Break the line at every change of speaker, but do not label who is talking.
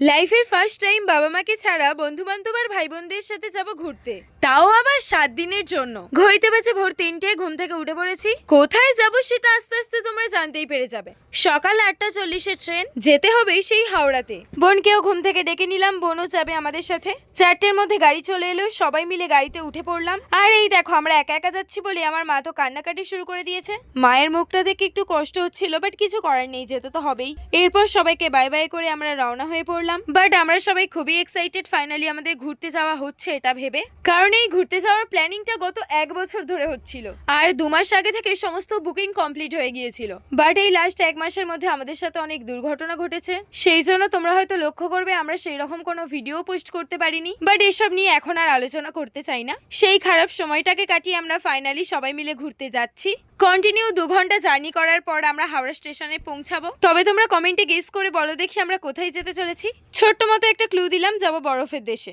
লাইফের first time বাবা মাকে ছাড়া বন্ধু বান্ধব আর ভাই বোনদের সাথে যাব ঘুরতে, তাও আবার 7 দিনের জন্য। ঘড়িতে বাজে ভোর 3টে, ঘুম থেকে উঠে পড়েছি। কোথায় যাব সেটা আস্তে আস্তে তোমরা জানতেই পেরে যাবে। সকাল 8টা 40-এর ট্রেন, যেতে হবে সেই হাওড়াতে। বোনকেও ঘুম থেকে ডেকে নিলাম, বোনও যাবে আমাদের সাথে। 4টের মধ্যে গাড়ি চলে এলো, সবাই মিলে গাড়িতে উঠে পড়লাম। আর এই দেখো, আমরা একা একা যাচ্ছি বলে আমার মা তো কান্নাকাটি শুরু করে দিয়েছে। মায়ের মুখটা দেখে একটু কষ্ট হচ্ছিল, বাট কিছু করার নেই, যেতে তো হবেই। এরপর সবাইকে বাই বাই করে আমরা রওনা হয়ে পড়লাম। বাট আমরা সবাই খুবই এক্সাইটেড, ফাইনালি আমাদের ঘুরতে যাওয়া হচ্ছে এটা ভেবে। কারণ এই ঘুরতে যাওয়ার প্ল্যানিংটা গত 1 বছর ধরে হচ্ছিল, আর 2 মাস আগে থেকে সমস্ত বুকিং কমপ্লিট হয়ে গিয়েছিল। বাট এই লাস্ট 1 মাসের মধ্যে আমাদের সাথে অনেক দুর্ঘটনা ঘটেছে, সেই জন্য তোমরা হয়তো লক্ষ্য করবে আমরা সেই রকম কোনো ভিডিও পোস্ট করতে পারিনি। বাট এসব নিয়ে এখন আর আলোচনা করতে চাই না। সেই খারাপ সময়টাকে কাটিয়ে আমরা ফাইনালি সবাই মিলে ঘুরতে যাচ্ছি। কন্টিনিউ 2 ঘন্টা জার্নি করার পর আমরা হাওড়া স্টেশনে পৌঁছাবো। তবে তোমরা কমেন্টে গেস করে বলো দেখি আমরা কোথায় যেতে চলেছি। ছোট্ট মতো একটা ক্লু দিলাম, যাবো বরফের দেশে।